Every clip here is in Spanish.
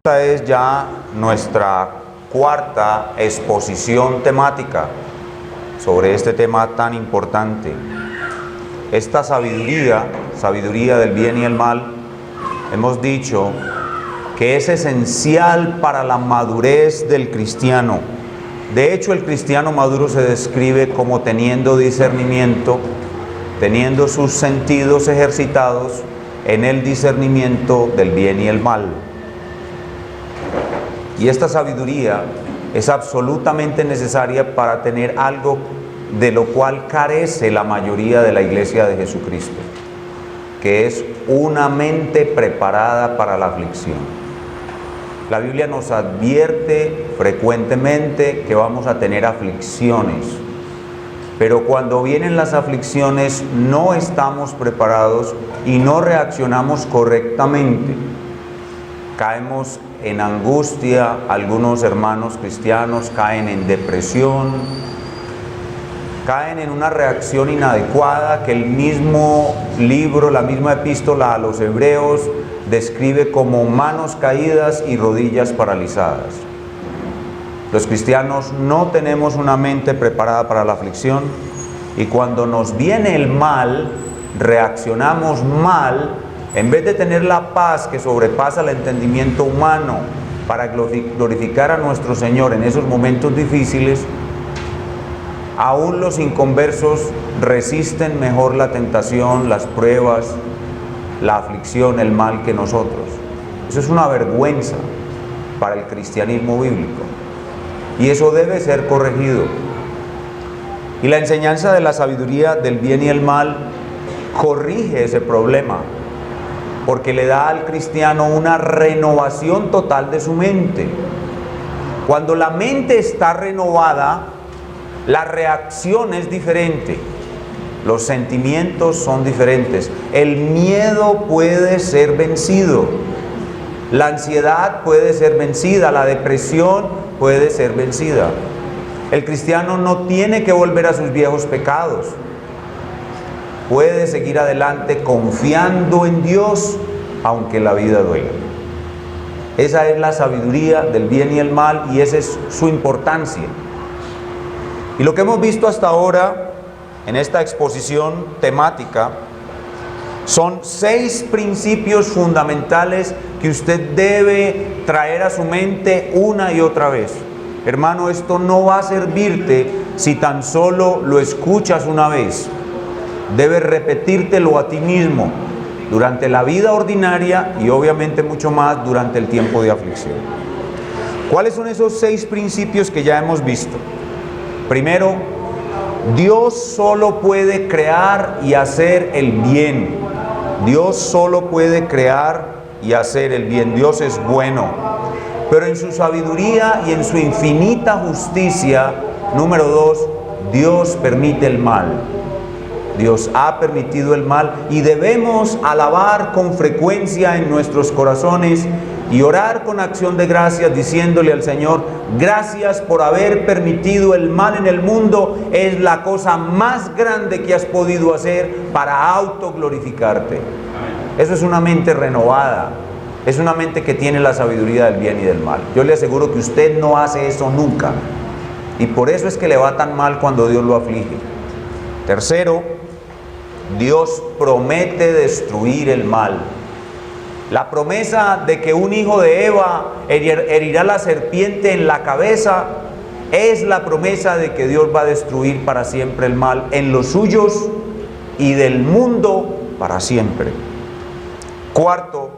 Esta es ya nuestra cuarta exposición temática sobre este tema tan importante. Esta sabiduría del bien y el mal, hemos dicho que es esencial para la madurez del cristiano. De hecho, el cristiano maduro se describe como teniendo discernimiento, teniendo sus sentidos ejercitados en el discernimiento del bien y el mal. Y esta sabiduría es absolutamente necesaria para tener algo de lo cual carece la mayoría de la iglesia de Jesucristo, que es una mente preparada para la aflicción. La Biblia nos advierte frecuentemente que vamos a tener aflicciones, pero cuando vienen las aflicciones no estamos preparados y no reaccionamos correctamente. Caemos en angustia, algunos hermanos cristianos caen en depresión, caen en una reacción inadecuada que el mismo libro, la misma epístola a los Hebreos describe como manos caídas y rodillas paralizadas. Los cristianos no tenemos una mente preparada para la aflicción y cuando nos viene el mal, reaccionamos mal. En vez de tener la paz que sobrepasa el entendimiento humano para glorificar a nuestro Señor en esos momentos difíciles, aún los inconversos resisten mejor la tentación, las pruebas, la aflicción, el mal que nosotros. Eso es una vergüenza para el cristianismo bíblico y eso debe ser corregido. Y la enseñanza de la sabiduría del bien y el mal corrige ese problema, porque le da al cristiano una renovación total de su mente. Cuando la mente está renovada, la reacción es diferente, los sentimientos son diferentes, el miedo puede ser vencido, la ansiedad puede ser vencida, la depresión puede ser vencida. El cristiano no tiene que volver a sus viejos pecados. Puede seguir adelante confiando en Dios, aunque la vida duela. Esa es la sabiduría del bien y el mal, y esa es su importancia. Y lo que hemos visto hasta ahora, en esta exposición temática, son 6 principios fundamentales que usted debe traer a su mente una y otra vez. Hermano, esto no va a servirte si tan solo lo escuchas una vez. Debes repetírtelo a ti mismo durante la vida ordinaria y obviamente mucho más durante el tiempo de aflicción. ¿Cuáles son esos 6 principios que ya hemos visto? Primero, Dios solo puede crear y hacer el bien. Dios solo puede crear y hacer el bien. Dios es bueno, pero en su sabiduría y en su infinita justicia, número 2, Dios permite el mal. Dios ha permitido el mal y debemos alabar con frecuencia en nuestros corazones y orar con acción de gracias diciéndole al Señor: gracias por haber permitido el mal en el mundo, es la cosa más grande que has podido hacer para autoglorificarte. Eso es una mente renovada, es una mente que tiene la sabiduría del bien y del mal. Yo le aseguro que usted no hace eso nunca y por eso es que le va tan mal cuando Dios lo aflige. Tercero, Dios promete destruir el mal. La promesa de que un hijo de Eva herirá la serpiente en la cabeza es la promesa de que Dios va a destruir para siempre el mal en los suyos y del mundo para siempre. Cuarto,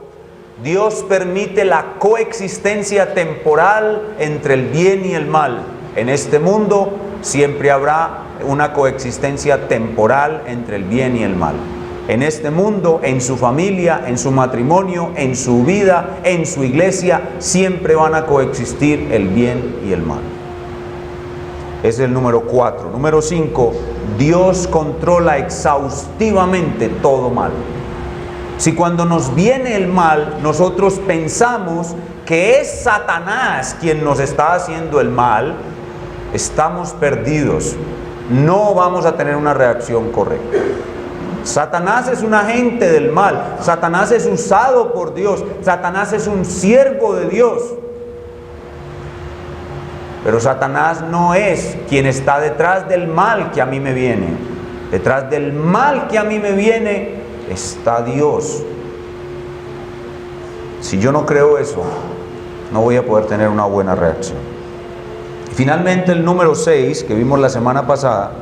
Dios permite la coexistencia temporal entre el bien y el mal. En este mundo siempre habrá una coexistencia temporal entre el bien y el mal. En este mundo, en su familia, en su matrimonio, en su vida, en su iglesia, siempre van a coexistir el bien y el mal. Ese es el número 4. Número 5, Dios controla exhaustivamente todo mal. Si cuando nos viene el mal, nosotros pensamos que es Satanás quien nos está haciendo el mal, estamos perdidos. No vamos a tener una reacción correcta. Satanás es un agente del mal. Satanás es usado por Dios. Satanás es un siervo de Dios. Pero Satanás no es quien está detrás del mal que a mí me viene. Detrás del mal que a mí me viene está Dios. Si yo no creo eso, no voy a poder tener una buena reacción. Y finalmente el número 6 que vimos la semana pasada.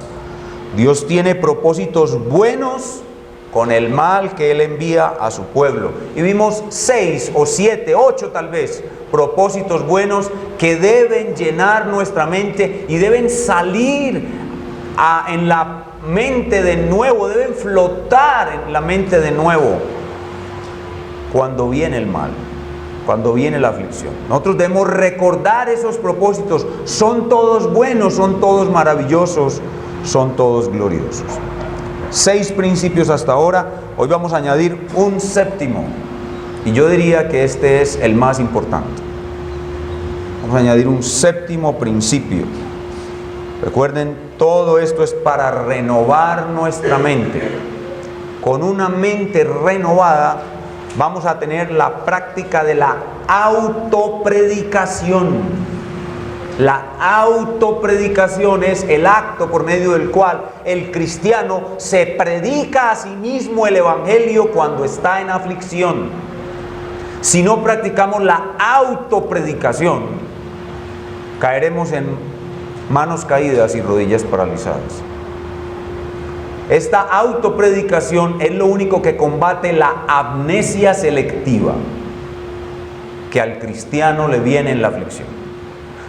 Dios tiene propósitos buenos con el mal que Él envía a su pueblo. Y vimos 6 o 7, 8 tal vez, propósitos buenos que deben llenar nuestra mente y deben salir en la mente de nuevo, deben flotar en la mente de nuevo cuando viene el mal, cuando viene la aflicción. Nosotros debemos recordar esos propósitos. Son todos buenos, son todos maravillosos, son todos gloriosos. 6 principios hasta ahora. Hoy vamos a añadir un 7º, y yo diría que este es el más importante. Vamos a añadir un 7º principio. Recuerden, todo esto es para renovar nuestra mente. Con una mente renovada vamos a tener la práctica de la autopredicación. La autopredicación es el acto por medio del cual el cristiano se predica a sí mismo el evangelio cuando está en aflicción. Si no practicamos la autopredicación, caeremos en manos caídas y rodillas paralizadas. Esta autopredicación es lo único que combate la amnesia selectiva que al cristiano le viene en la aflicción.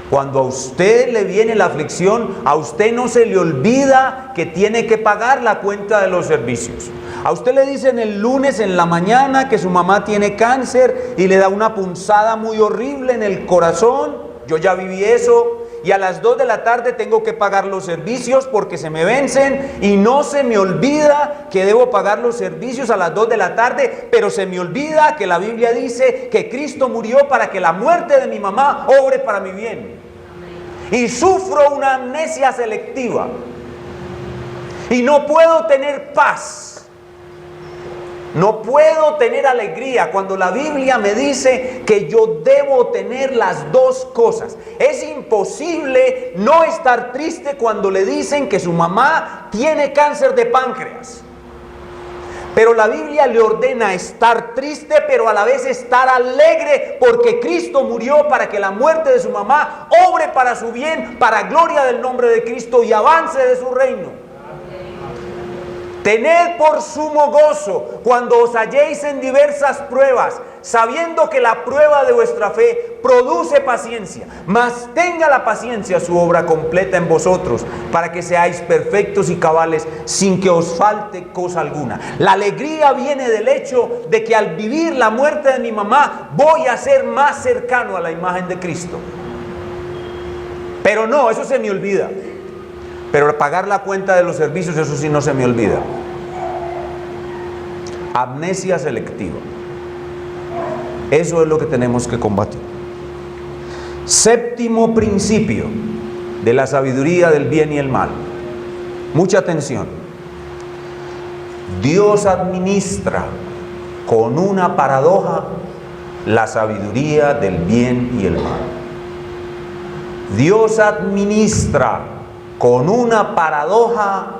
Cuando a usted le viene la aflicción, a usted no se le olvida que tiene que pagar la cuenta de los servicios. A usted le dicen el lunes en la mañana que su mamá tiene cáncer y le da una punzada muy horrible en el corazón. Yo ya viví eso. Y a las 2 de la tarde tengo que pagar los servicios porque se me vencen, y no se me olvida que debo pagar los servicios a las 2 de la tarde, pero se me olvida que la Biblia dice que Cristo murió para que la muerte de mi mamá obre para mi bien. Y sufro una amnesia selectiva y no puedo tener paz. No puedo tener alegría cuando la Biblia me dice que yo debo tener las dos cosas. Es imposible no estar triste cuando le dicen que su mamá tiene cáncer de páncreas. Pero la Biblia le ordena estar triste, pero a la vez estar alegre, porque Cristo murió para que la muerte de su mamá obre para su bien, para gloria del nombre de Cristo y avance de su reino. Tened por sumo gozo cuando os halléis en diversas pruebas, sabiendo que la prueba de vuestra fe produce paciencia. Mas tenga la paciencia su obra completa en vosotros, para que seáis perfectos y cabales, sin que os falte cosa alguna. La alegría viene del hecho de que al vivir la muerte de mi mamá, voy a ser más cercano a la imagen de Cristo. Pero no, eso se me olvida. Pero pagar la cuenta de los servicios, eso sí no se me olvida. Amnesia selectiva. Eso es lo que tenemos que combatir. 7º principio de la sabiduría del bien y el mal. Mucha atención. Dios administra con una paradoja la sabiduría del bien y el mal. Dios administra con una paradoja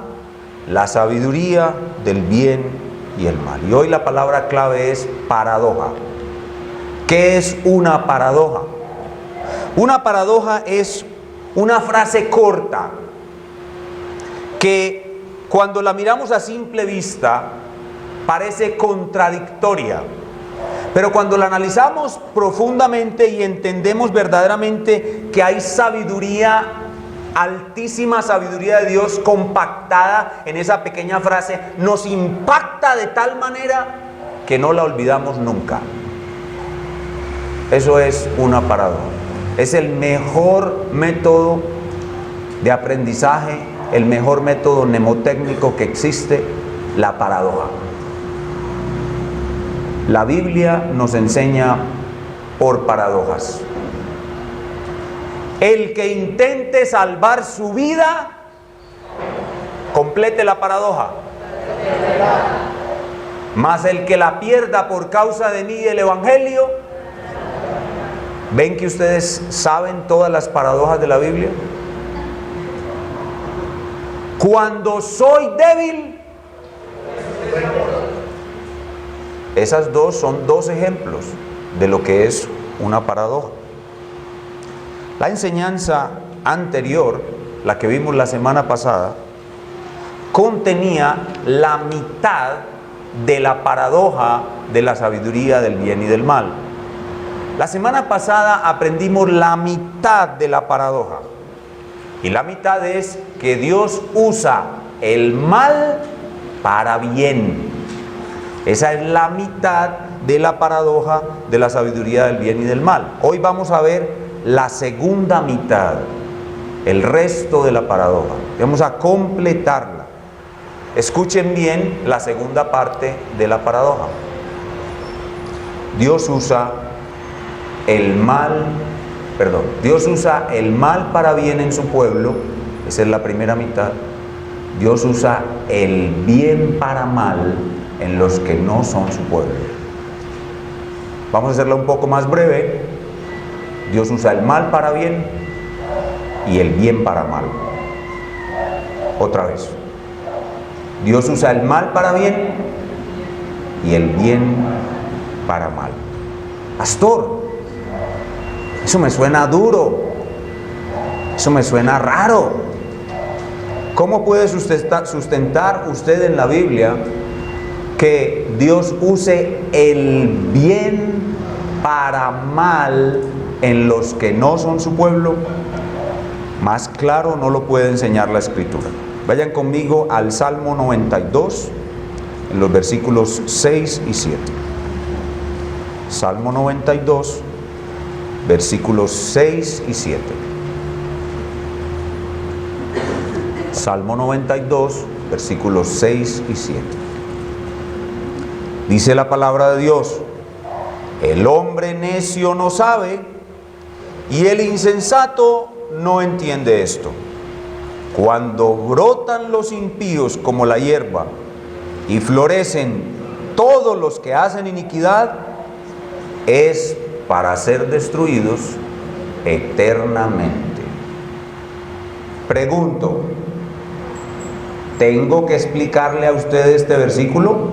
la sabiduría del bien y el mal. Y hoy la palabra clave es paradoja. ¿Qué es una paradoja? Una paradoja es una frase corta que cuando la miramos a simple vista parece contradictoria, pero cuando la analizamos profundamente y entendemos verdaderamente que hay sabiduría, altísima sabiduría de Dios compactada en esa pequeña frase, nos impacta de tal manera que no la olvidamos nunca. Eso es una paradoja. Es el mejor método de aprendizaje, el mejor método mnemotécnico que existe, la paradoja. La Biblia nos enseña por paradojas. El que intente salvar su vida, complete la paradoja. Mas el que la pierda por causa de mí y el evangelio. ¿Ven que ustedes saben todas las paradojas de la Biblia? Cuando soy débil. Esas dos son dos ejemplos de lo que es una paradoja. La enseñanza anterior, la que vimos la semana pasada, contenía la mitad de la paradoja de la sabiduría del bien y del mal. La semana pasada aprendimos la mitad de la paradoja. Y la mitad es que Dios usa el mal para bien. Esa es la mitad de la paradoja de la sabiduría del bien y del mal. Hoy vamos a ver la segunda mitad, el resto de la paradoja. Vamos a completarla. Escuchen bien la segunda parte de la paradoja. Dios usa el mal para bien en su pueblo. Esa es la primera mitad. Dios usa el bien para mal en los que no son su pueblo. Vamos a hacerla un poco más breve. Dios usa el mal para bien y el bien para mal. Otra vez. Dios usa el mal para bien y el bien para mal. Pastor, eso me suena duro. Eso me suena raro. ¿Cómo puede sustentar usted en la Biblia que Dios use el bien para mal en los que no son su pueblo? Más claro no lo puede enseñar la Escritura. Vayan conmigo al Salmo 92, en los versículos 6 y 7. Salmo 92, versículos 6 y 7. Salmo 92, versículos 6 y 7. Dice la palabra de Dios: el hombre necio no sabe, y el insensato no entiende esto. Cuando brotan los impíos como la hierba, y florecen todos los que hacen iniquidad, es para ser destruidos eternamente. Pregunto, ¿tengo que explicarle a usted este versículo?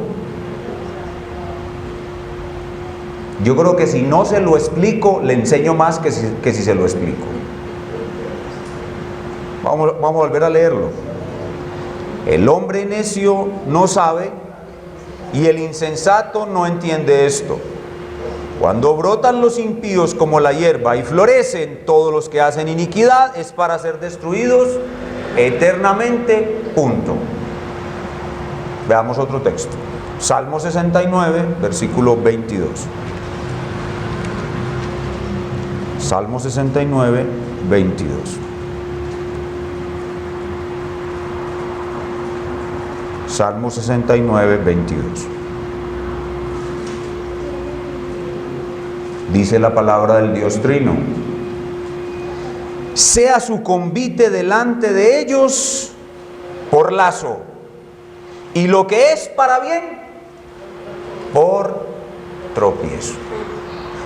Yo creo que si no se lo explico, le enseño más que si se lo explico. Vamos a volver a leerlo. El hombre necio no sabe, y el insensato no entiende esto. Cuando brotan los impíos como la hierba y florecen todos los que hacen iniquidad, es para ser destruidos eternamente. Punto. Veamos otro texto. Salmo 69, versículo 22. Salmo 69, 22. Salmo 69, 22. Dice la palabra del Dios Trino: sea su convite delante de ellos por lazo, y lo que es para bien por tropiezo.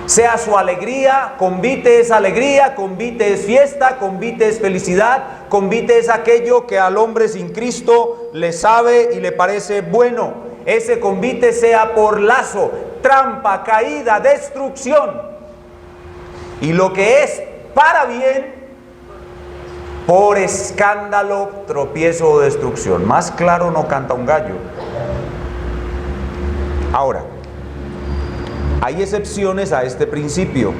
Sea su alegría, convite es alegría, convite es fiesta, convite es felicidad, convite es aquello que al hombre sin Cristo le sabe y le parece bueno. Ese convite sea por lazo, trampa, caída, destrucción. Y lo que es para bien, por escándalo, tropiezo o destrucción. Más claro no canta un gallo. Ahora, hay excepciones a este principio,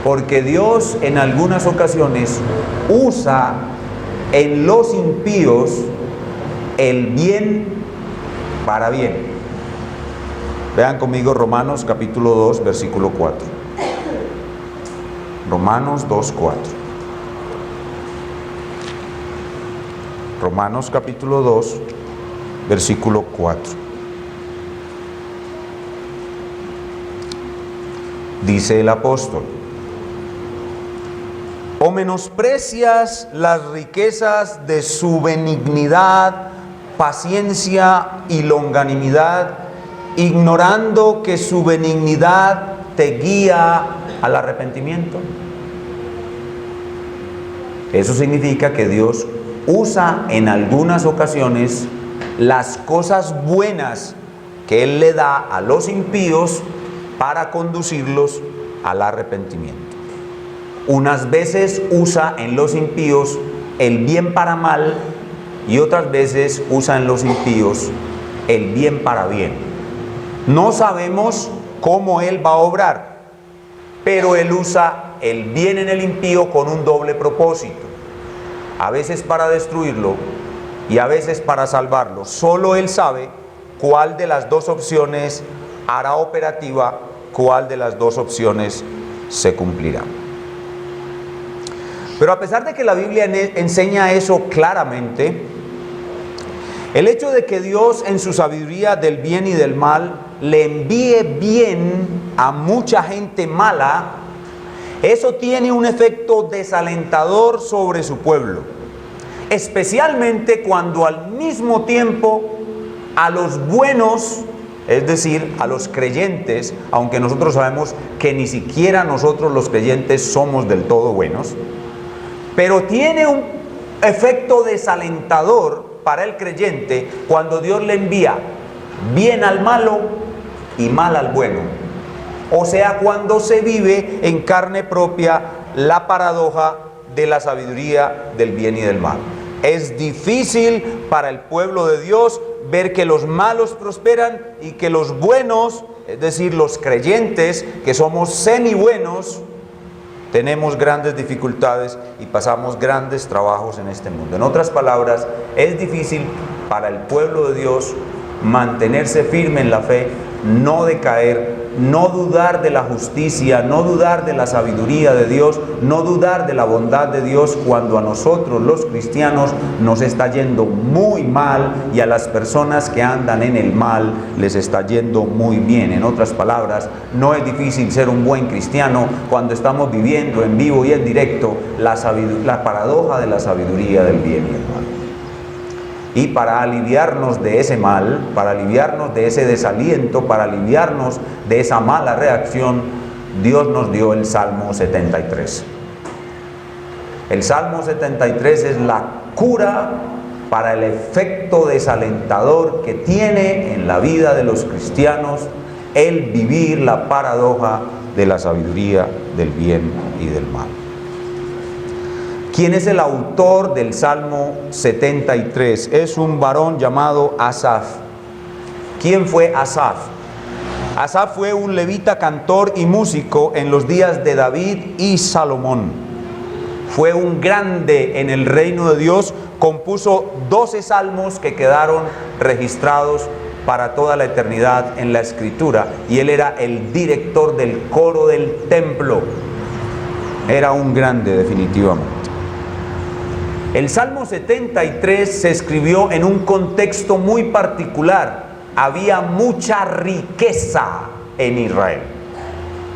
porque Dios en algunas ocasiones usa en los impíos el bien para bien. Vean conmigo Romanos capítulo 2, versículo 4. Romanos 2, 4. Romanos capítulo 2, versículo 4. Dice el apóstol: ¿o menosprecias las riquezas de su benignidad, paciencia y longanimidad, ignorando que su benignidad te guía al arrepentimiento? Eso significa que Dios usa en algunas ocasiones las cosas buenas que Él le da a los impíos para conducirlos al arrepentimiento. Unas veces usa en los impíos el bien para mal y otras veces usa en los impíos el bien para bien. No sabemos cómo Él va a obrar, pero Él usa el bien en el impío con un doble propósito. A veces para destruirlo y a veces para salvarlo. Solo Él sabe cuál de las dos opciones hará operativa, cuál de las dos opciones se cumplirá. Pero a pesar de que la Biblia enseña eso claramente, el hecho de que Dios en su sabiduría del bien y del mal le envíe bien a mucha gente mala, eso tiene un efecto desalentador sobre su pueblo, especialmente cuando al mismo tiempo a los buenos, es decir, a los creyentes, aunque nosotros sabemos que ni siquiera nosotros los creyentes somos del todo buenos, pero tiene un efecto desalentador para el creyente cuando Dios le envía bien al malo y mal al bueno. O sea, cuando se vive en carne propia la paradoja de la sabiduría del bien y del mal. Es difícil para el pueblo de Dios ver que los malos prosperan y que los buenos, es decir, los creyentes, que somos semi buenos, tenemos grandes dificultades y pasamos grandes trabajos en este mundo. En otras palabras, es difícil para el pueblo de Dios mantenerse firme en la fe, no decaer, no dudar de la justicia, no dudar de la sabiduría de Dios, no dudar de la bondad de Dios cuando a nosotros los cristianos nos está yendo muy mal y a las personas que andan en el mal les está yendo muy bien. En otras palabras, no es difícil ser un buen cristiano cuando estamos viviendo en vivo y en directo la paradoja de la sabiduría del bien y el mal. Y para aliviarnos de ese mal, para aliviarnos de ese desaliento, para aliviarnos de esa mala reacción, Dios nos dio el Salmo 73. El Salmo 73 es la cura para el efecto desalentador que tiene en la vida de los cristianos el vivir la paradoja de la sabiduría del bien y del mal. ¿Quién es el autor del Salmo 73? Es un varón llamado Asaf. ¿Quién fue Asaf? Asaf fue un levita, cantor y músico en los días de David y Salomón. Fue un grande en el reino de Dios, compuso 12 salmos que quedaron registrados para toda la eternidad en la Escritura, y él era el director del coro del templo. Era un grande definitivamente. El Salmo 73 se escribió en un contexto muy particular. Había mucha riqueza en Israel.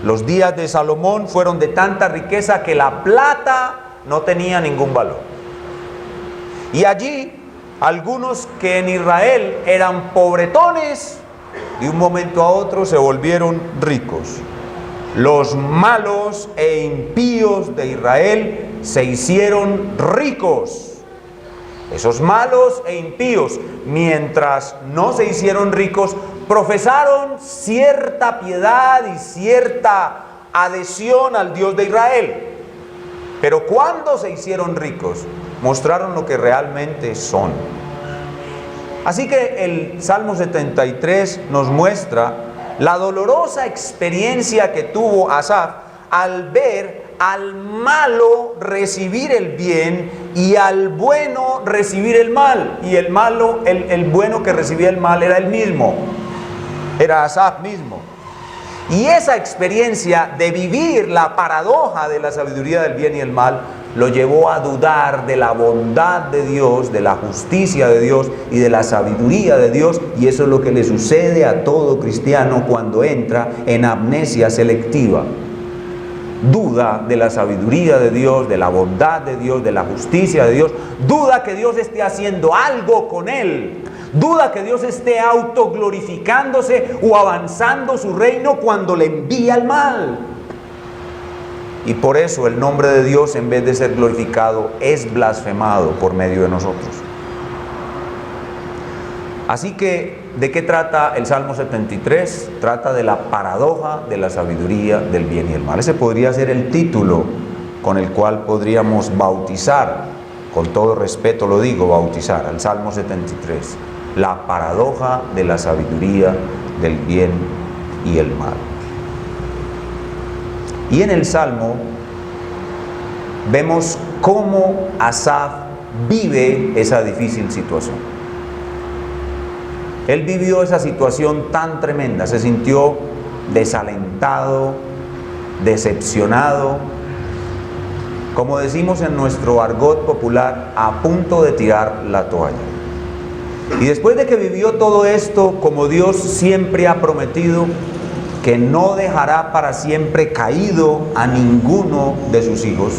Los días de Salomón fueron de tanta riqueza que la plata no tenía ningún valor. Y allí, algunos que en Israel eran pobretones, de un momento a otro se volvieron ricos. Los malos e impíos de Israel se hicieron ricos. Esos malos e impíos, mientras no se hicieron ricos, profesaron cierta piedad y cierta adhesión al Dios de Israel. Pero cuando se hicieron ricos, mostraron lo que realmente son. Así que el Salmo 73 nos muestra la dolorosa experiencia que tuvo Asaf al ver al malo recibir el bien y al bueno recibir el mal. Y el malo, el bueno que recibía el mal era él mismo, era Asaf mismo. Y esa experiencia de vivir la paradoja de la sabiduría del bien y el mal lo llevó a dudar de la bondad de Dios, de la justicia de Dios y de la sabiduría de Dios. Y eso es lo que le sucede a todo cristiano cuando entra en amnesia selectiva. duda de la sabiduría de Dios, de la bondad de Dios, de la justicia de Dios, duda que Dios esté haciendo algo con él, duda que Dios esté autoglorificándose o avanzando su reino cuando le envía el mal. Y por eso el nombre de Dios, en vez de ser glorificado, es blasfemado por medio de nosotros. Así que, ¿de qué trata el Salmo 73? Trata de la paradoja de la sabiduría del bien y el mal. Ese podría ser el título con el cual podríamos bautizar, con todo respeto lo digo, bautizar al Salmo 73. La paradoja de la sabiduría del bien y el mal. Y en el Salmo vemos cómo Asaf vive esa difícil situación. Él vivió esa situación tan tremenda, se sintió desalentado, decepcionado, como decimos en nuestro argot popular, a punto de tirar la toalla. Y después de que vivió todo esto, como Dios siempre ha prometido, que no dejará para siempre caído a ninguno de sus hijos,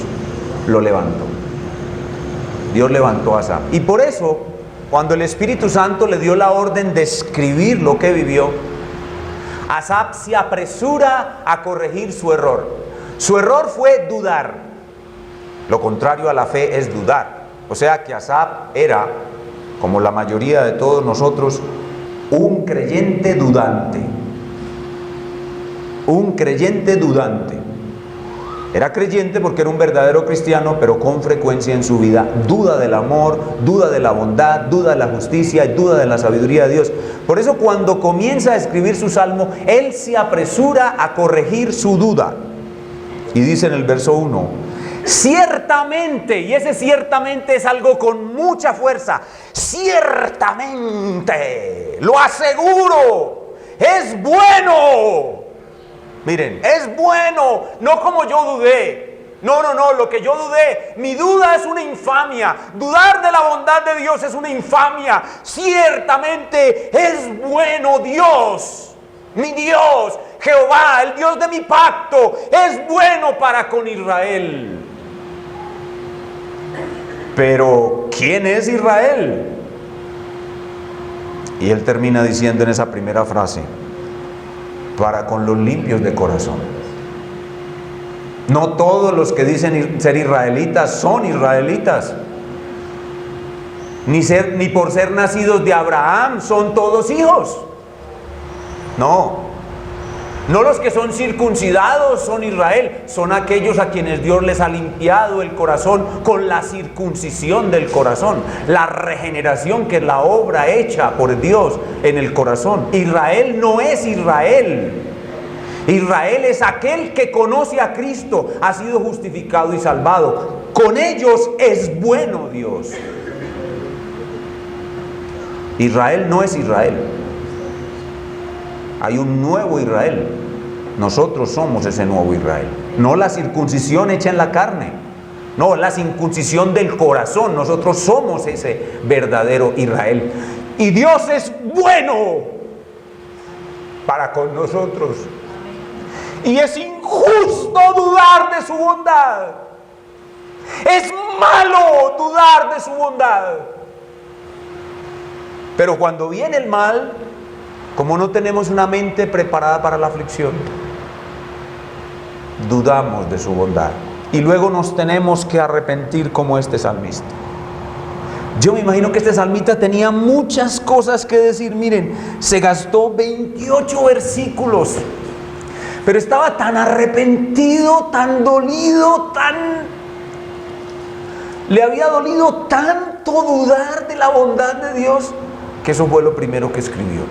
lo levantó. Dios levantó a Asaf. Y por eso, cuando el Espíritu Santo le dio la orden de escribir lo que vivió, Asaf se apresura a corregir su error. Su error fue dudar. Lo contrario a la fe es dudar. O sea que Asaf era, como la mayoría de todos nosotros, un creyente dudante. Un creyente dudante. Era creyente porque era un verdadero cristiano, pero con frecuencia en su vida duda del amor, duda de la bondad, duda de la justicia y duda de la sabiduría de Dios. Por eso cuando comienza a escribir su salmo, él se apresura a corregir su duda. Y dice en el verso 1, ciertamente, y ese ciertamente es algo con mucha fuerza, ciertamente, lo aseguro, es bueno. Miren, es bueno, no como yo dudé. No, lo que yo dudé, mi duda es una infamia. Dudar de la bondad de Dios es una infamia. Ciertamente es bueno Dios, mi Dios, Jehová, el Dios de mi pacto, es bueno para con Israel. Pero, ¿quién es Israel? Y él termina diciendo en esa primera frase, para con los limpios de corazón. No todos los que dicen ser israelitas son israelitas. Ni por ser nacidos de Abraham son todos hijos. No los que son circuncidados son Israel, son aquellos a quienes Dios les ha limpiado el corazón con la circuncisión del corazón, la regeneración que es la obra hecha por Dios en el corazón. Israel no es Israel. Israel es aquel que conoce a Cristo, ha sido justificado y salvado. Con ellos es bueno Dios. Israel no es Israel. Hay un nuevo Israel. Nosotros somos ese nuevo Israel. No la circuncisión hecha en la carne. No, la circuncisión del corazón. Nosotros somos ese verdadero Israel. Y Dios es bueno para con nosotros. Y es injusto dudar de su bondad. Es malo dudar de su bondad. Pero cuando viene el mal, como no tenemos una mente preparada para la aflicción, dudamos de su bondad. Y luego nos tenemos que arrepentir como este salmista. Yo me imagino que este salmista tenía muchas cosas que decir. Miren, se gastó 28 versículos. Pero estaba tan arrepentido, tan dolido, le había dolido tanto dudar de la bondad de Dios, que eso fue lo primero que escribió.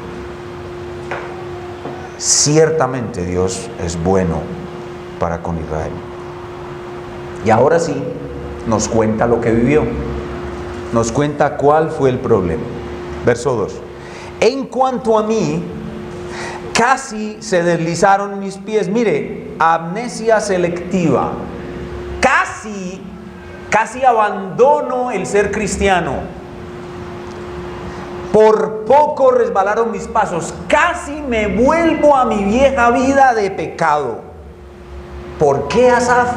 Ciertamente Dios es bueno para con Israel. Y ahora sí, nos cuenta lo que vivió. Nos cuenta cuál fue el problema. Verso 2. En cuanto a mí, casi se deslizaron mis pies. Mire, amnesia selectiva. Casi abandono el ser cristiano. Por poco resbalaron mis pasos. Casi me vuelvo a mi vieja vida de pecado. ¿Por qué, Asaf?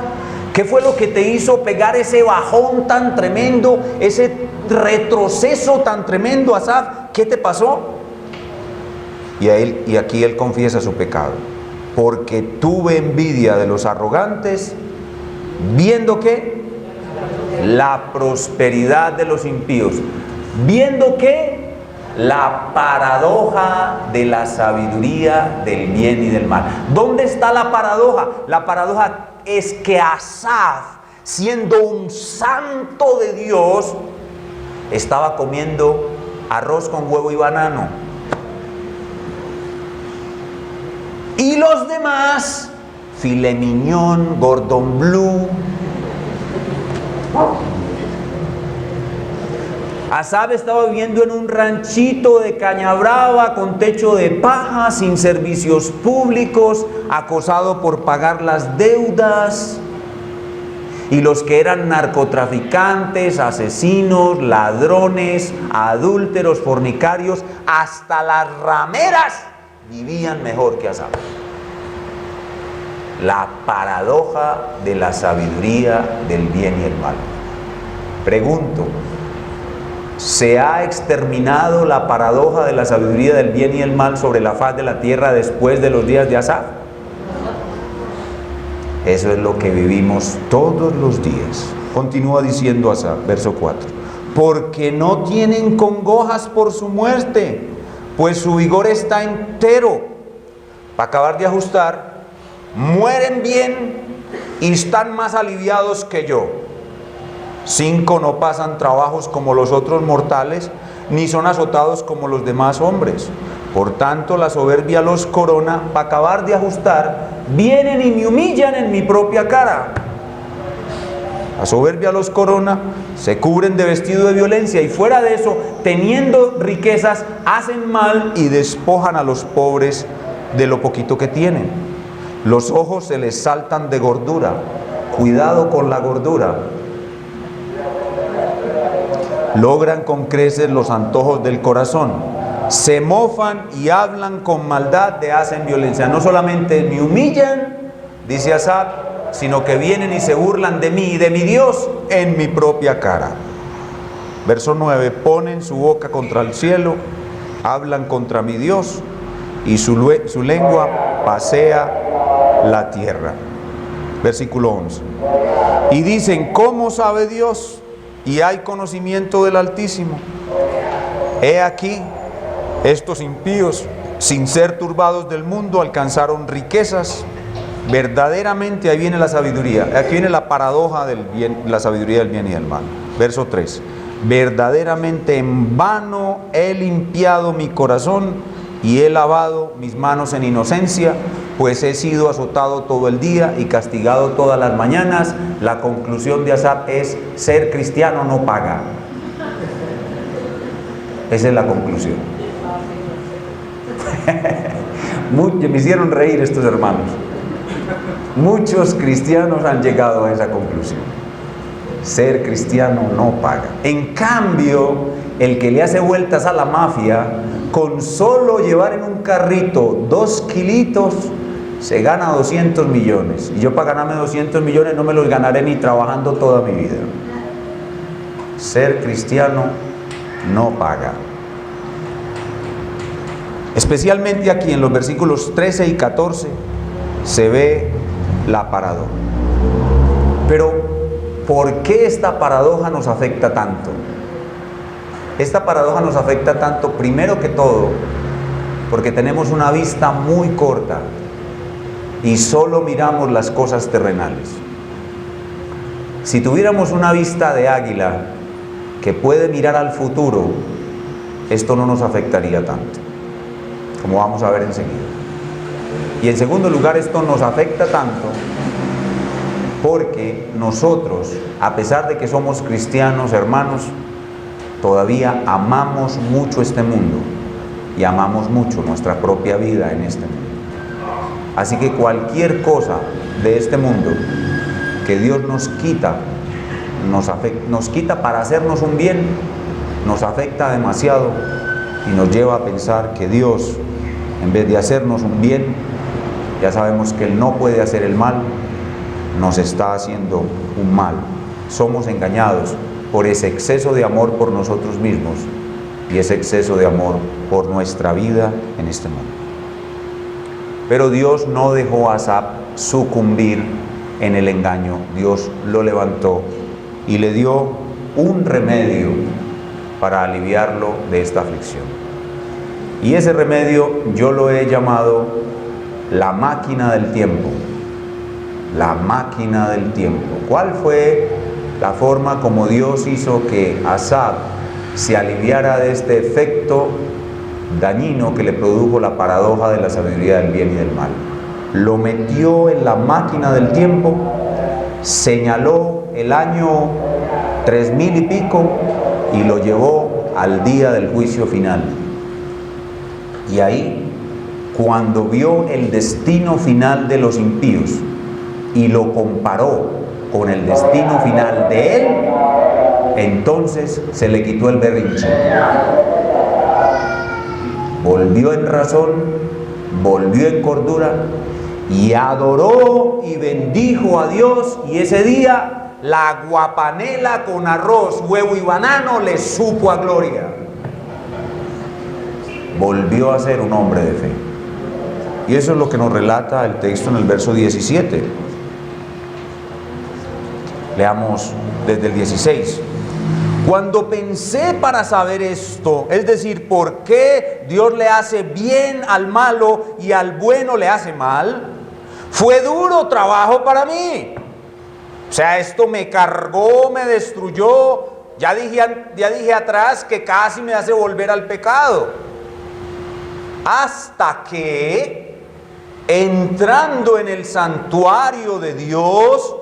¿Qué fue lo que te hizo pegar ese bajón tan tremendo, ese retroceso tan tremendo, Asaf? ¿Qué te pasó? Y aquí él confiesa su pecado. Porque tuve envidia de los arrogantes, viendo que la prosperidad de los impíos, viendo que la paradoja de la sabiduría del bien y del mal. ¿Dónde está la paradoja? La paradoja es que Asaf, siendo un santo de Dios, estaba comiendo arroz con huevo y banano. Y los demás, filet mignon, Gordon Bleu. Asaf estaba viviendo en un ranchito de caña brava con techo de paja, sin servicios públicos, acosado por pagar las deudas. Y los que eran narcotraficantes, asesinos, ladrones, adúlteros, fornicarios, hasta las rameras vivían mejor que Asaf. La paradoja de la sabiduría del bien y el mal. Pregunto, ¿se ha exterminado la paradoja de la sabiduría del bien y el mal sobre la faz de la tierra después de los días de Asaf? Eso es lo que vivimos todos los días. Continúa diciendo Asaf, verso 4. Porque no tienen congojas por su muerte, pues su vigor está entero. Para acabar de ajustar, mueren bien y están más aliviados que yo. 5, no pasan trabajos como los otros mortales, ni son azotados como los demás hombres. Por tanto, la soberbia los corona. Para acabar de ajustar, vienen y me humillan en mi propia cara. La soberbia los corona, se cubren de vestido de violencia, y fuera de eso, teniendo riquezas, hacen mal y despojan a los pobres de lo poquito que tienen. Los ojos se les saltan de gordura. Cuidado con la gordura. Logran con creces los antojos del corazón. Se mofan y hablan con maldad, de hacen violencia. No solamente me humillan, dice Asaf, sino que vienen y se burlan de mí y de mi Dios en mi propia cara. Verso 9, ponen su boca contra el cielo, hablan contra mi Dios, y su lengua pasea la tierra. Versículo 11. Y dicen, ¿cómo sabe Dios? Y hay conocimiento del Altísimo. He aquí, estos impíos, sin ser turbados del mundo, alcanzaron riquezas. Verdaderamente, ahí viene la sabiduría. Aquí viene la paradoja del bien, la sabiduría del bien y del mal. Verso 3. Verdaderamente en vano he limpiado mi corazón y he lavado mis manos en inocencia, pues he sido azotado todo el día y castigado todas las mañanas. La conclusión de Asaf es: ser cristiano no paga. Esa es la conclusión. Me hicieron reír estos hermanos. Muchos cristianos han llegado a esa conclusión. Ser cristiano no paga. En cambio, el que le hace vueltas a la mafia, con solo llevar en un carrito 2 kilitos, se gana 200 millones. Y yo, para ganarme 200 millones no me los ganaré ni trabajando toda mi vida. Ser cristiano no paga. Especialmente aquí en los versículos 13 y 14 se ve la paradoja. Pero ¿por qué esta paradoja nos afecta tanto? Esta paradoja nos afecta tanto, primero que todo, porque tenemos una vista muy corta y solo miramos las cosas terrenales. Si tuviéramos una vista de águila que puede mirar al futuro, esto no nos afectaría tanto, como vamos a ver enseguida. Y en segundo lugar, esto nos afecta tanto porque nosotros, a pesar de que somos cristianos, hermanos, todavía amamos mucho este mundo y amamos mucho nuestra propia vida en este mundo. Así que cualquier cosa de este mundo que Dios nos quita para hacernos un bien, nos afecta demasiado y nos lleva a pensar que Dios, en vez de hacernos un bien, ya sabemos que Él no puede hacer el mal, nos está haciendo un mal. Somos engañados por ese exceso de amor por nosotros mismos y ese exceso de amor por nuestra vida en este mundo. Pero Dios no dejó a Asaf sucumbir en el engaño. Dios lo levantó y le dio un remedio para aliviarlo de esta aflicción. Y ese remedio yo lo he llamado la máquina del tiempo. La máquina del tiempo. ¿Cuál fue la forma como Dios hizo que Asaf se aliviara de este efecto dañino que le produjo la paradoja de la sabiduría del bien y del mal? Lo metió en la máquina del tiempo, señaló el año 3000 y pico y lo llevó al día del juicio final. Y ahí, cuando vio el destino final de los impíos y lo comparó con el destino final de él, entonces se le quitó el berrinche. Volvió en razón, volvió en cordura y adoró y bendijo a Dios, y ese día la guapanela con arroz, huevo y banano le supo a gloria. Volvió a ser un hombre de fe. Y eso es lo que nos relata el texto en el verso 17. Leamos desde el 16. Cuando pensé para saber esto, es decir, ¿por qué Dios le hace bien al malo y al bueno le hace mal? Fue duro trabajo para mí. O sea, esto me cargó, me destruyó. Ya dije atrás que casi me hace volver al pecado. Hasta que, entrando en el santuario de Dios,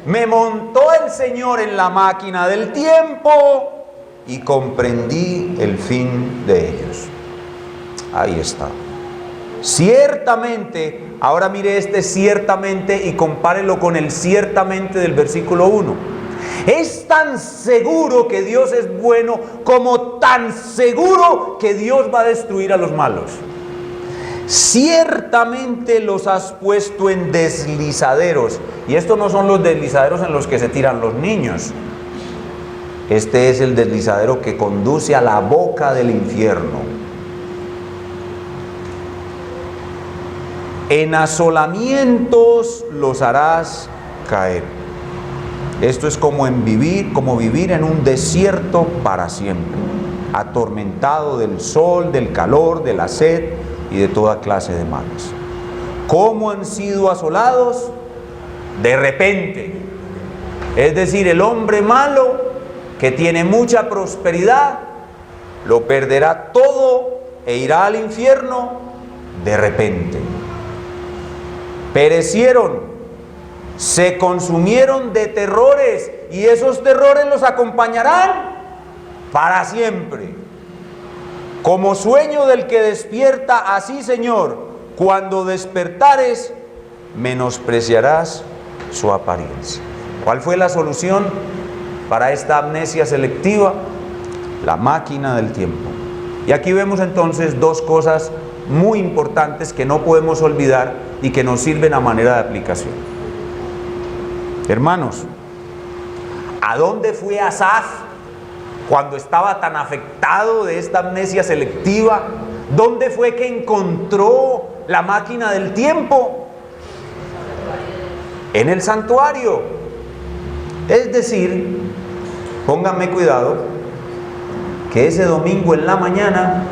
me montó el Señor en la máquina del tiempo y comprendí el fin de ellos. Ahí está. Ciertamente, ahora mire este ciertamente y compárelo con el ciertamente del versículo 1. Es tan seguro que Dios es bueno como tan seguro que Dios va a destruir a los malos. Ciertamente los has puesto en deslizaderos. Y estos no son los deslizaderos en los que se tiran los niños. Este es el deslizadero que conduce a la boca del infierno. En asolamientos los harás caer. Esto es como vivir en un desierto para siempre, atormentado del sol, del calor, de la sed y de toda clase de males. ¿Cómo han sido asolados? De repente. Es decir, el hombre malo que tiene mucha prosperidad lo perderá todo e irá al infierno de repente. Perecieron, se consumieron de terrores, y esos terrores los acompañarán para siempre. Como sueño del que despierta, así, Señor, cuando despertares, menospreciarás su apariencia. ¿Cuál fue la solución para esta amnesia selectiva? La máquina del tiempo. Y aquí vemos entonces dos cosas muy importantes que no podemos olvidar y que nos sirven a manera de aplicación. Hermanos, ¿a dónde fue Asaf cuando estaba tan afectado de esta amnesia selectiva? ¿Dónde fue que encontró la máquina del tiempo? En el santuario. Es decir, pónganme cuidado, que ese domingo en la mañana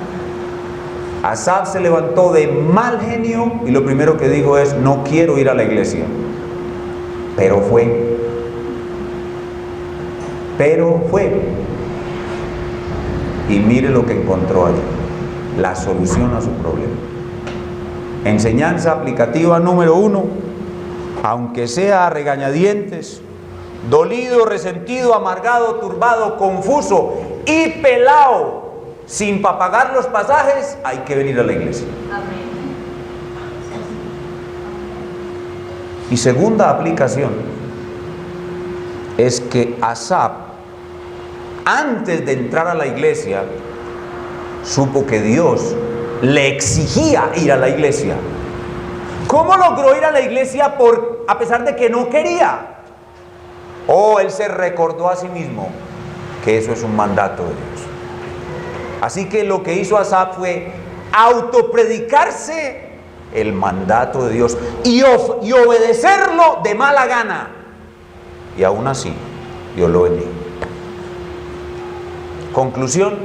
Asaf se levantó de mal genio y lo primero que dijo es: no quiero ir a la iglesia. Pero fue. Y mire lo que encontró allí: la solución a su problema. Enseñanza aplicativa número 1: aunque sea a regañadientes, dolido, resentido, amargado, turbado, confuso y pelao, sin pagar los pasajes, hay que venir a la iglesia. Amén. Y segunda aplicación es que Asaf, antes de entrar a la iglesia, supo que Dios le exigía ir a la iglesia. ¿Cómo logró ir a la iglesia a pesar de que no quería? Él se recordó a sí mismo que eso es un mandato de Dios. Así que lo que hizo Asaf fue autopredicarse el mandato de Dios y obedecerlo de mala gana. Y aún así, Dios lo bendijo. Conclusión: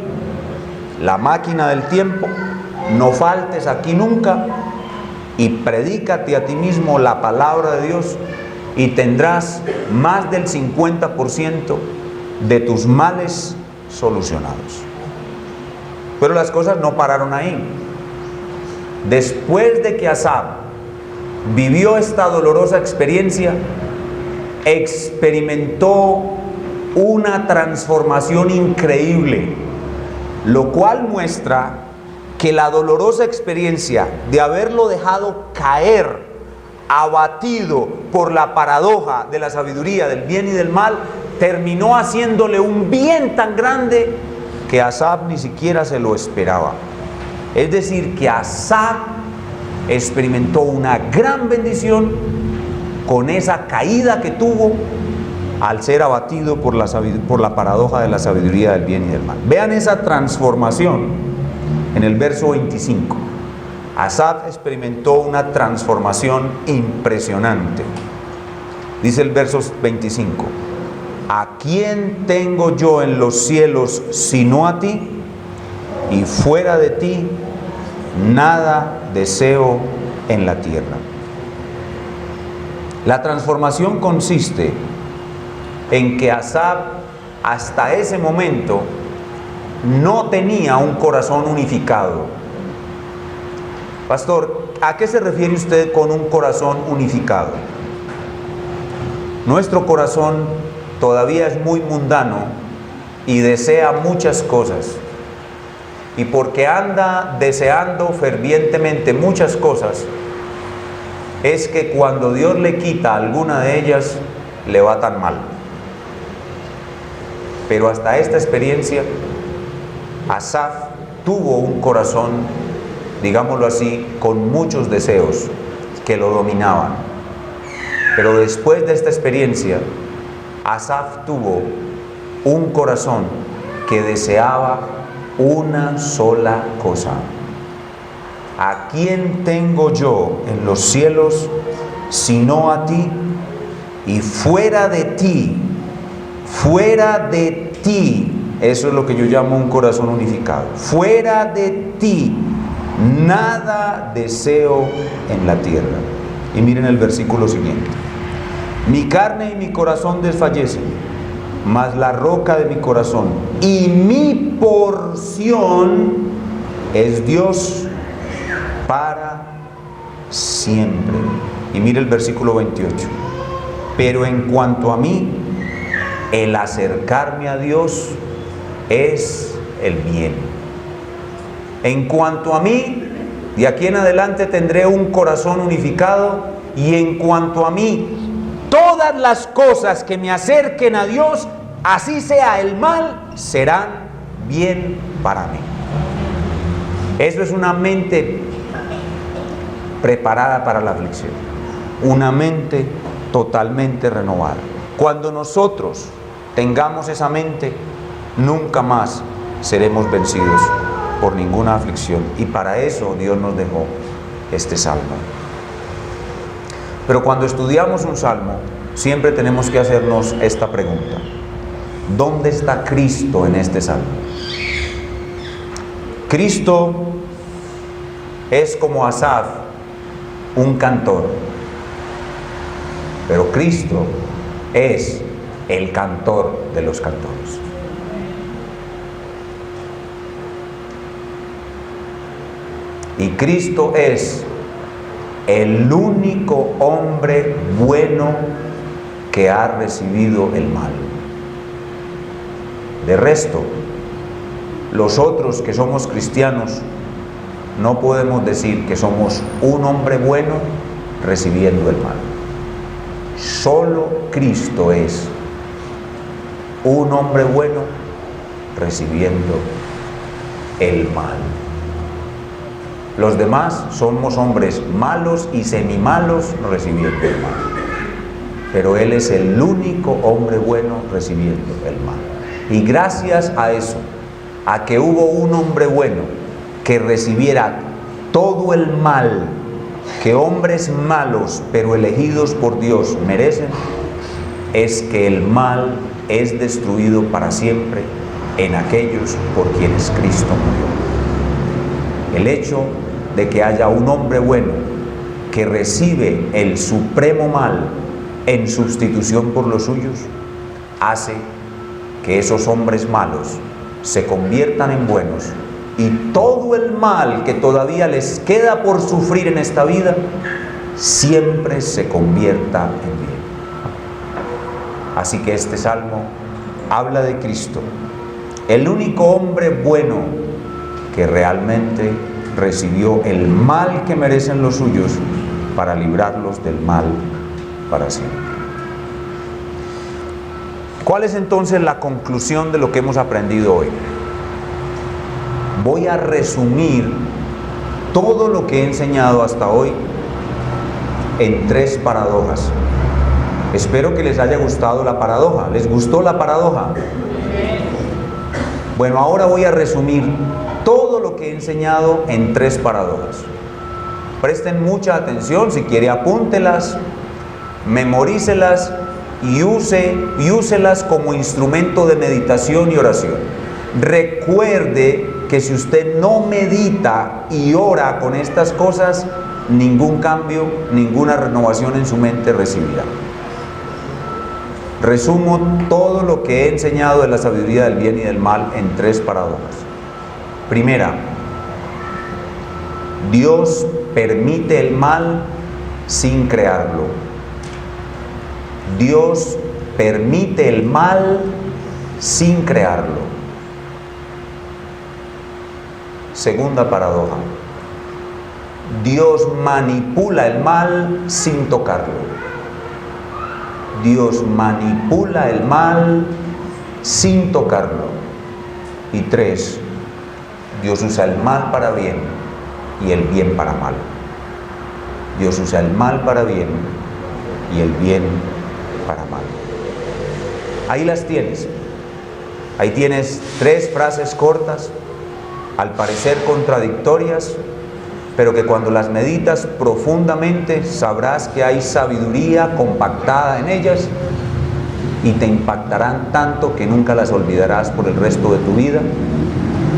la máquina del tiempo, no faltes aquí nunca y predícate a ti mismo la palabra de Dios y tendrás más del 50% de tus males solucionados. Pero las cosas no pararon ahí. Después de que Asaf vivió esta dolorosa experiencia, experimentó una transformación increíble, lo cual muestra que la dolorosa experiencia de haberlo dejado caer, abatido por la paradoja de la sabiduría del bien y del mal, terminó haciéndole un bien tan grande que Asaf ni siquiera se lo esperaba. Es decir, que Asaf experimentó una gran bendición con esa caída que tuvo al ser abatido por la paradoja de la sabiduría del bien y del mal. Vean esa transformación en el verso 25. Asaf experimentó una transformación impresionante. Dice el verso 25: ¿a quién tengo yo en los cielos sino a ti? Y fuera de ti nada deseo en la tierra. La transformación consiste en que Asaf hasta ese momento no tenía un corazón unificado. Pastor, ¿a qué se refiere usted con un corazón unificado? Nuestro corazón todavía es muy mundano y desea muchas cosas. Y porque anda deseando fervientemente muchas cosas, es que cuando Dios le quita alguna de ellas, le va tan mal. Pero hasta esta experiencia, Asaf tuvo un corazón, digámoslo así, con muchos deseos que lo dominaban. Pero después de esta experiencia, Asaf tuvo un corazón que deseaba una sola cosa. ¿A quién tengo yo en los cielos sino a ti? Y fuera de ti, eso es lo que yo llamo un corazón unificado. Fuera de ti, nada deseo en la tierra. Y miren el versículo siguiente: mi carne y mi corazón desfallecen, mas la roca de mi corazón y mi porción es Dios para siempre. Y mire el versículo 28: pero en cuanto a mí, el acercarme a Dios es el bien. En cuanto a mí, de aquí en adelante tendré un corazón unificado, y en cuanto a mí, todas las cosas que me acerquen a Dios, así sea el mal, serán bien para mí. Eso es una mente preparada para la aflicción, una mente totalmente renovada. Cuando nosotros tengamos esa mente, nunca más seremos vencidos por ninguna aflicción, y para eso Dios nos dejó este salmo. Pero cuando estudiamos un salmo, siempre tenemos que hacernos esta pregunta: ¿dónde está Cristo en este salmo? Cristo es como Asaf, un cantor, pero Cristo es el cantor de los cantores. Y Cristo es el único hombre bueno que ha recibido el mal. De resto, los otros que somos cristianos no podemos decir que somos un hombre bueno recibiendo el mal. Solo Cristo es un hombre bueno recibiendo el mal. Los demás somos hombres malos y semimalos recibiendo el mal. Pero Él es el único hombre bueno recibiendo el mal. Y gracias a eso, a que hubo un hombre bueno que recibiera todo el mal que hombres malos pero elegidos por Dios merecen, es que el mal es destruido para siempre en aquellos por quienes Cristo murió. El hecho de que haya un hombre bueno que recibe el supremo mal en sustitución por los suyos, hace que esos hombres malos se conviertan en buenos y todo el mal que todavía les queda por sufrir en esta vida siempre se convierta en bien. Así que este salmo habla de Cristo, el único hombre bueno que realmente recibió el mal que merecen los suyos para librarlos del mal para siempre. ¿Cuál es entonces la conclusión de lo que hemos aprendido hoy? Voy a resumir todo lo que he enseñado hasta hoy en 3 paradojas. Espero que les haya gustado la paradoja. ¿Les gustó la paradoja? Bueno, ahora voy a resumir todo lo que he enseñado en 3 paradojas. Presten mucha atención, si quiere apúntelas, memorícelas y úselas como instrumento de meditación y oración. Recuerde que si usted no medita y ora con estas cosas, ningún cambio, ninguna renovación en su mente recibirá. Resumo todo lo que he enseñado de la sabiduría del bien y del mal en 3 paradojas. Primera, Dios permite el mal sin crearlo. Dios permite el mal sin crearlo. Segunda paradoja, Dios manipula el mal sin tocarlo. Dios manipula el mal sin tocarlo. Y 3, Dios usa el mal para bien y el bien para mal. Dios usa el mal para bien y el bien para mal. Ahí las tienes. Ahí tienes 3 frases cortas, al parecer contradictorias, pero que cuando las meditas profundamente sabrás que hay sabiduría compactada en ellas y te impactarán tanto que nunca las olvidarás por el resto de tu vida.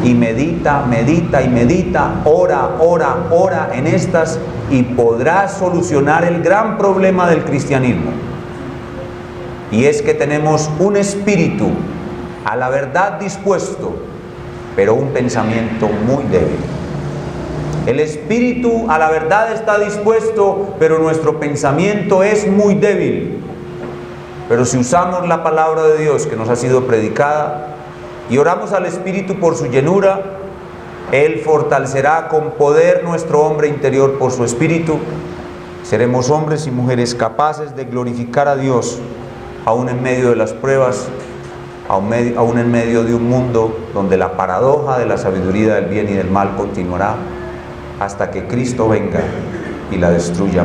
Y medita, medita y medita, ora en estas y podrás solucionar el gran problema del cristianismo. Y es que tenemos un espíritu a la verdad dispuesto, pero un pensamiento muy débil. El espíritu a la verdad está dispuesto, pero nuestro pensamiento es muy débil. Pero si usamos la palabra de Dios que nos ha sido predicada y oramos al espíritu por su llenura, Él fortalecerá con poder nuestro hombre interior por su espíritu. Seremos hombres y mujeres capaces de glorificar a Dios aún en medio de las pruebas, aún en medio de un mundo donde la paradoja de la sabiduría del bien y del mal continuará hasta que Cristo venga y la destruya.